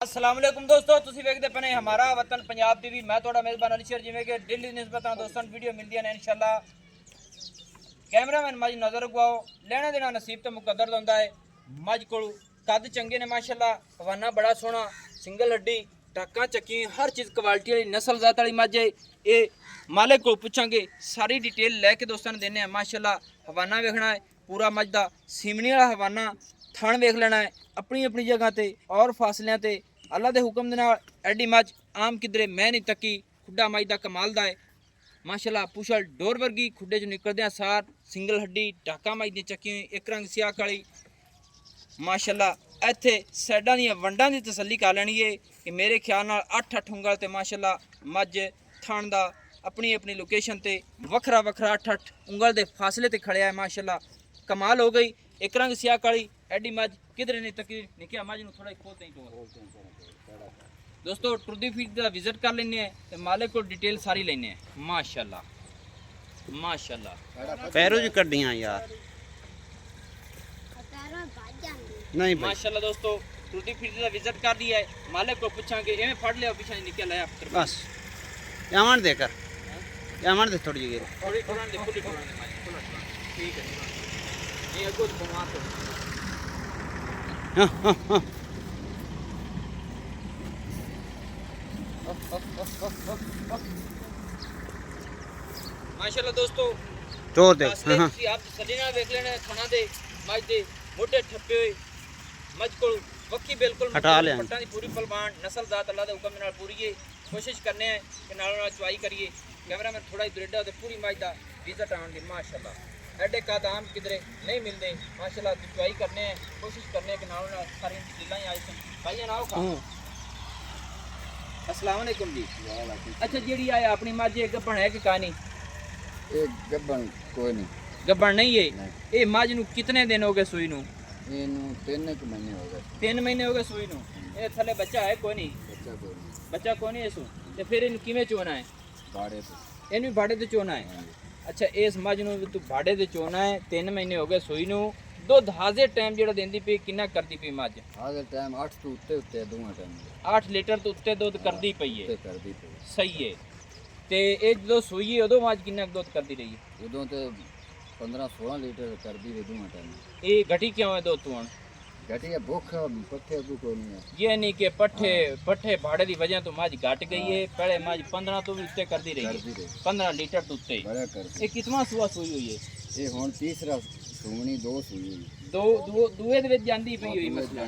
अस्सलाम वालेकुम दोस्तों, तुसी वेखदे पने हमारा वतन पंजाब टीवी। मैं थोड़ा मेजबान अली शेर जिवें कि डेली निस्बत दोस्तों वीडियो मिलदी है इंशाल्लाह। कैमरामैन मज नजर रखवाओ, लेना देना नसीब तो मुकद्दर होंदा है। मज कोल कद चंगे ने माशाल्लाह, हवाना बड़ा सोहना, सिंगल हड्डी, टाका चक्की, हर चीज़ क्वालिटी वाली नस्ल जात वाली मज है। ये मालिक को पूछांगे, सारी डिटेल लैके दोस्तों ने देने माशाल्लाह। हवाना वेखना है पूरा मज का सीमनी वाला हवाना, थण वेख लेना है अपनी अपनी जगह ते और फासलियां ते। अल्लाह के हुक्म दे नाल एडी मज आम किधरे मैं नहीं तकी। खुड्डा मज का कमाल दा है माशाल्लाह। पुछल डोर वर्गी खुड्डे चो निकलदे सार सिंगल हड्डी, टाका मज दी चक्की, एक रंग सियाह काली माशाल्लाह। इत्थे साइडां दी वंडां दी तसल्ली कर लैनी है कि मेरे ख्याल नाल 8-8 उंगल ते माशाल्लाह मज थण दा अपनी अपनी लोकेशन ते वखरा वखरा 8-8 उंगल दे फासले ते खड़िया है माशाल्लाह। कमाल हो गई। एक रंग सियाह काली एडी मज किधरे नहीं तकी। निकिया मज नूं थोड़ा खोलते ही दोस्तों टुरदी फीड का विजिट कर लेने हैं, मालिक को डिटेल सारी लेने हैं माशाल्लाह माशाल्लाह। पैरों च कड्डियां यार नहीं भाई। माशाल्लाह दोस्तों टुरदी फीड का विजिट कर दिया है, मालिक को पूछांगे एवें फड़ लिया पीछे निकल आया बस यामन देकर यामन दे थोड़ी जगह थोड़ी थोड़ा दे खुली थोड़ा दे ठीक है। ये अगो घुमा तो माशाल्लाह दोस्तों तो दे आप सलीना देख लेने खाना दे मज दे मोटे ठप्पे हुए मज को वक्की बिल्कुल हटा ले पट्टा दी पूरी पलवान नस्ल जात अल्लाह दे हुक्म नाल पूरी है। कोशिश करने हैं कि नालों नाल चवाई करिए। कैमरा में थोड़ा ही दुरेडा ते पूरी मज दा विजिट आउण दी माशाल्लाह। एडे का दाम किधरे नहीं मिलते माशाल्लाह। चवाई करने हैं, कोशिश करने हैं कि नालों नाल सारी डिटेलां आई सन भाई ना आओ। अस्सलाम वालेकुम जी। अच्छा जेड़ी आया अपनी मज एक गब्बण है कि कहानी? एक गब्बन कोई नहीं, गब्बण नहीं है। ये मज नूं कितने दिन हो गए सूई नूं? इनू 3 महीने हो गए। 3 महीने हो गए सूई नूं। ये थले बच्चा है कोई नहीं? बच्चा कोई नहीं, बच्चा कोई नहीं इसू। ते फिर इनू किवें चोना है? बाड़े पे। इनू भाड़े ते चोना है। अच्छा इस मज नूं तू भाड़े ते चोना है, 3 महीने हो गए सूई नूं। दुध हाजे टाइम जेड़ा देंदी पई किन्ना करदी पई मज? हाजे टाइम 8 तो उत्ते उत्ते दोवां टाइम 8 लीटर तो उत्ते दुध करदी पई है। उत्ते करदी पई। सही है। ते ये जो सूई है उदों मज किन्ना दुध करदी रही है? उदों ते 15-16 लीटर करदी रही दोवां टाइम। ये घटी क्यों है दुध तुण? घटिया भूख पट्ठे को कोई नहीं है। ये नहीं कि पट्ठे भाड़े की वजह तो मज घट गई है। पहले मज 15 तो भी उत्ते करदी रही है, 15 लीटर तो उत्ते। बड़ा कर ये कितना सुआ सूई हुई है? ये हुन तीसरा सूनी 2 सूई हुई। दूए दे विच जांदी पई हुई मसला।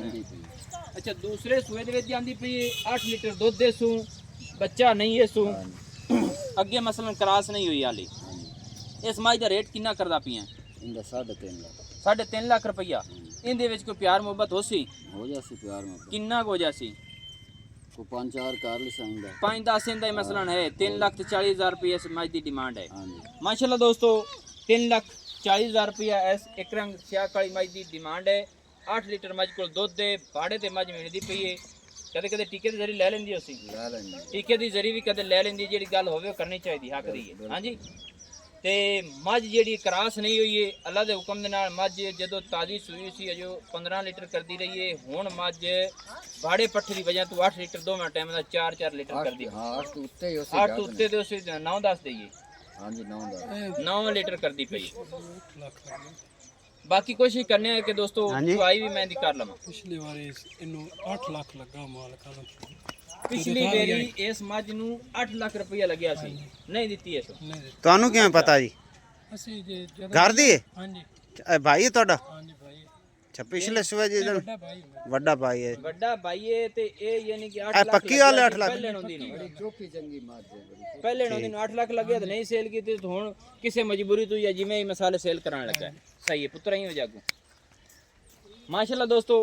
अच्छा दूसरे सूए दे विच जांदी पई 8 लीटर दुध दे सू, बच्चा नहीं है सू। अगे मसलन क्रॉस नहीं हुई हाली। इस मज दा रेट कितना करदा पिया? इंदा 3.5 लाख। 3.5 लाख रुपया। इनदे विच कोई प्यार मोहब्बत होसी? हो जासी प्यार में किन्ना हो जासी? को 5-4 कार लिसांदा 5-10 इंदा ही मसलन है। 3,40,000 रुपये इस मज की डिमांड है। हां जी माशाल्लाह दोस्तों 3,40,000 रुपया इस एक रंग सियाह काली मज की डिमांड है। 8 लीटर मज को दुध दे भाड़े ते मज मिलदी पई है। कदे कदे टीके दी जरी ले लेंदी उसी, ले लेंगे। टीके दी जरी भी कदे ले लेंदी। जेड़ी गल होवे करनी चाहिए, हक दी है। हां जी। ते मज जेड़ी क्रॉस नहीं हुई है अल्लाह दे हुक्म दे नाल मज जदों ताज़ी सूई सी अजो 15 लीटर करदी रही है। हुण मज भाड़े पट्ठे की वजह तो 8 लीटर दोवां टाइम दा 4-4 लीटर करदी। हां 8 तो उत्ते ही 8 तो उत्ते दे उसी 9-10 देइए। हां जी 9 9 लीटर करदी पई। बाकी कोशिश करने हैं कि दोस्तों चुआई भी मैं कर लवां। पिछली बार इनू 8 लाख लगा मालका नूं। पिछली बेरी इस मज नूं 8 लाख रुपया लग्या सी, नहीं दित्ती इस। ਤੁਹਾਨੂੰ ਕਿਵੇਂ ਪਤਾ ਜੀ? ਅਸੀਂ ਜੇ ਘਰ ਦੀ ਹੈ? ਹਾਂਜੀ ਇਹ ਭਾਈ ਹੈ ਤੁਹਾਡਾ? ਹਾਂਜੀ ਭਾਈ ਅੱਛਾ ਪਿਛਲੇ ਸੂਏ ਜੀ ਵੱਡਾ ਭਾਈ ਮੇਰਾ। ਵੱਡਾ ਭਾਈ ਹੈ। ਵੱਡਾ ਭਾਈ ਹੈ ਤੇ ਇਹ ਯਾਨੀ ਕਿ 8 ਇਹ ਲੱਖ ਪੱਕੀ ਵਾਲੇ 8 ਲੱਖ? ਪਹਿਲੇ ਨੋਂਦੀ ਨੂੰ बड़ी चौकी चंगी मार दे बड़ी। ਪਹਿਲੇ ਨੋਂਦੀ ਨੂੰ 8 ਲੱਖ ਲੱਗਿਆ ਤੇ ਨਹੀਂ ਸੇਲ ਕੀਤੀ ਤੇ ਹੁਣ ਕਿਸੇ ਮਜਬੂਰੀ ਤੋਂ ਜਾਂ ਜਿਵੇਂ ਹੀ ਮਸਾਲੇ ਸੇਲ ਕਰਾਉਣ ਲੱਗਾ। ਸਹੀ ਹੈ ਪੁੱਤਰ ਹੀ ਹੋ ਜਾਗੂ। माशाल्लाह दोस्तों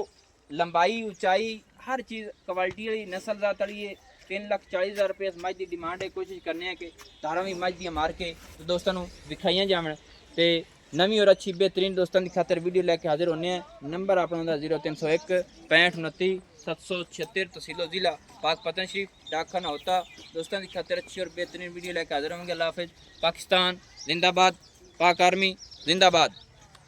लंबाई ऊंचाई हर चीज़ क्वालिटी वाली नस्ल जात वाली है। 3,40,000 रुपये इस मज की डिमांड है। कोशिश करने हैं कि तारा भी मज दी मार के तो दोस्तों विखाइया जावन ते नवी और अच्छी बेहतरीन दोस्तों की खातर वीडियो लैके हाजिर होने हैं। नंबर अपना 0301 65 29 776 तहसीलो ज़िला पाक पतन शरीफ डाकखाना होता। दोस्तों की खातर अच्छी और बेहतरीन वीडियो लैके हाजिर होंगे। अल्लाह हाफिज़। पाकिस्तान जिंदाबाद, पाक आर्मी जिंदाबाद।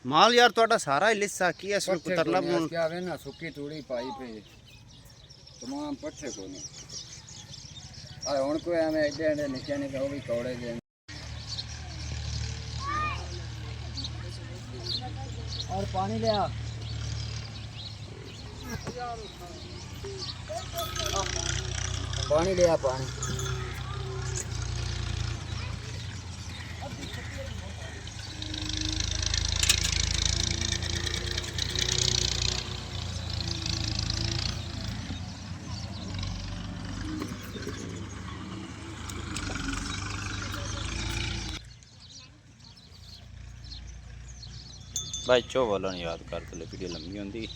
माल यार ਤੁਹਾਡਾ ਸਾਰਾ ਹੀ ਲਿੱਸਾ ਕੀ ਹੈ? ਇਸ ਨੂੰ ਤਰਲਾ क्या वे ना सुक्की तूड़ी पाई पे तमाम पट्ठे को नहीं और उनको हमें एडे एडे निके निके वो भी कौड़े दे और पानी ले आ पानी ले आ पानी भाई चो वाला नहीं याद कर तो वीडियो लंबी होंगी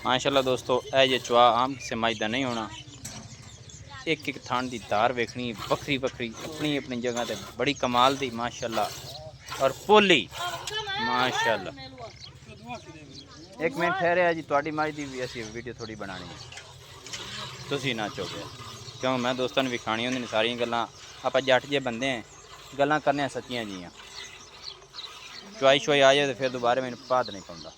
माशाल्लाह दोस्तों ए जे चुआ आम किसी मज का नहीं होना एक एक थान की धार वेखनी बखरी बखरी अपनी अपनी जगह ते बड़ी कमाल दी माशाल्लाह और पोली माशाल्लाह। एक मिनट ठहरे जी थोड़ी मज की भी असी वीडियो थोड़ी बनानी है तुसी ना चुके क्यों मैं दोस्तों ने भी खानी होंगी सारिया गल्लां आप जट जे बंदे हैं गल्लां करने सच्चियां जियां चुआई शुआई आ जाए तो फिर दोबारा मैंने भात नहीं पाता।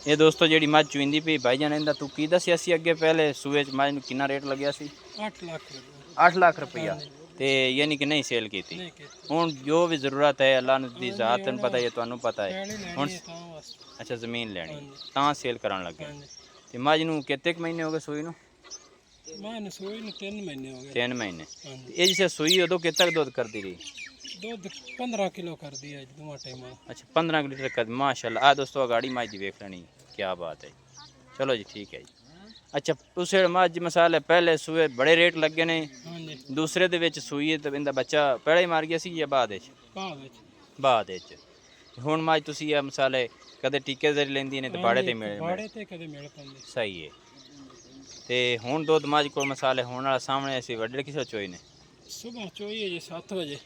ये दोस्तों जी मझ चुंदी पी भाई जान इनका तू की दसिया सी अगे पहले सूए च मझ कितना रेट लग्या सी 8 लाख रुपया ते यानी कि नहीं सेल की थी हुण जो भी ज़रूरत है अल्लाह दी ज़ात तैनूं पता है तुहानूं पता है हुण अच्छा ज़मीन लेनी तां सेल करान लगे ते मझ नूं कितने महीने हो गए सूई नूं 3 महीने ये जिसे सूई उदों कितना दुध करती रही दूध 15 किलो कर दिया दोनों टाइम। अच्छा 15 लीटर कर माशाल्लाह आ दोस्तों गाड़ी मझ देख लेनी क्या बात है चलो जी ठीक है जी। अच्छा उस मझ मसाले पहले सूए बड़े रेट लगे ने दूसरे दे विच सूई तो इंदा बच्चा पहले ही मार गया सी या बाद हुण मझ तुसी ये मसाले कदे टीके दे लेंदी ने ते बाड़े ते मिल सही है ते हुण दुध मझ को मसाले होने वाला सामने ऐसी वड्डे किसे चोई ने सुबह चोई है 7 बजे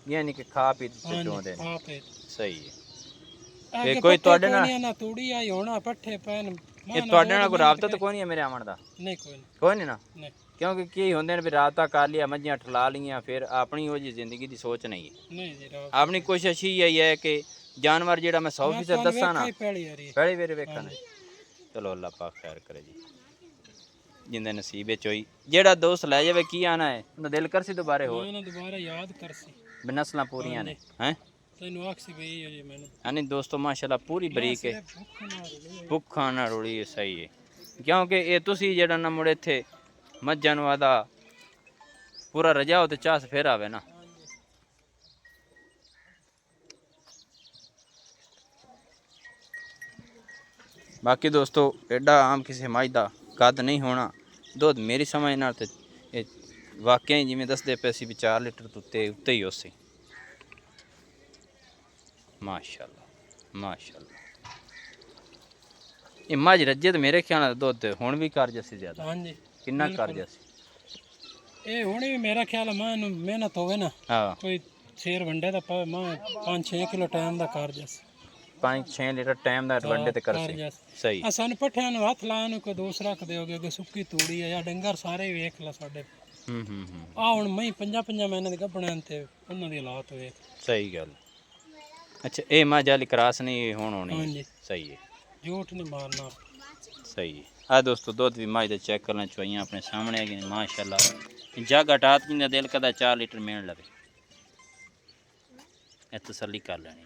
यानी कि खा पी चोंदे ने सही है ते कोई ਤੁਹਾਡੇ ਨਾਲ ਤੂੜੀ ਆਈ ਹੋਣਾ ਪੱਠੇ ਪੈਨ ਇਹ ਤੁਹਾਡੇ ਨਾਲ ਕੋਈ ਰਾਬਤਾ ਤਾਂ ਕੋਈ ਨਹੀਂ ਹੈ ਮੇਰੇ ਆਉਣ ਦਾ ਨਹੀਂ ਕੋਈ ਨਹੀਂ ਨਾ ਕਿਉਂਕਿ ਕੀ ਹੁੰਦੇ ਨੇ ਵੀ ਰਾਬਤਾ ਕਰ ਲਿਆ ਮੱਝਾਂ ਠਲਾ ਲੀਆਂ ਫਿਰ ਆਪਣੀ ਉਹ ਜੀ ਜ਼ਿੰਦਗੀ ਦੀ ਸੋਚ ਨਹੀਂ ਹੈ ਜੀ ਆਪਣੀ ਕੋਸ਼ਿਸ਼ ਹੀ ਹੈ ਕਿ ਜਾਨਵਰ ਜਿਹੜਾ ਮੈਂ 100% ਦੱਸਾਂ ਨਾ ਪਹਿਲੀ ਵੇਰ ਵੇਖਣ ਚਲੋ ਅੱਲਾਹ ਪਾਕ ਖੈਰ ਕਰੇ ਜੀ ਜਿੰਦੇ ਨਸੀਬ ਵਿੱਚ ਹੋਈ ਜਿਹੜਾ ਦੋਸਤ ਲੈ ਜਾਵੇ ਕੀ ਆਣਾ ਹੈ ਉਹਦਾ ਦਿਲ ਕਰ ਸੀ ਦੁਬਾਰੇ ਹੋਰ ਦੁਬਾਰਾ ਯਾਦ ਕਰ ਸੀ नस्ल पूरियां ने हैं यानी दोस्तों माशाल्लाह पूरी बरीक है भुखा ना रुड़ी है सही है क्योंकि ये तुसी जेड़ा ना मुड़े थे मज्जां नूं आदा पूरा रजाओ ते चास फिर आवे ना बाकी दोस्तों एडा आम किसी मझ दा कद नहीं होना दुध मेरी समझ नाल ते वाकई जिमें दसदे पे सी भी 4 लीटर तो उत्ते ही उसे माशाल्लाह माशाल्लाह ये मझ रजे तो मेरे ख्याल दुध हुण भी कर जसी ज्यादा हां जी कितना कर जसी ए हुण भी मेरा ख्याल मां मेहनत होवे ना हां कोई शेर वंडे दा मां 5-6 किलो टाइम दा कर जस 5-6 लीटर टाइम दा वंडे ते कर सही असन पठियां नु हाथ लान को दूसरा क देओगे कि सुक्की तूड़ी है या डंगर सारे वेख ला साडे आ हुण मैं 50 महीने दी गबणन ते उन्हां दी हालात वेख सही गल। अच्छा ए मां जाली क्रास नहीं होण होनी सही है झूठ नहीं मारना सही है। आ दोस्तों दूध भी मां दे चेक करना चाहिए अपने सामने है माशाल्लाह जग हटात जिंदा दिल कदा 4 लीटर मेण लगे ए तसल्ली कर लेनी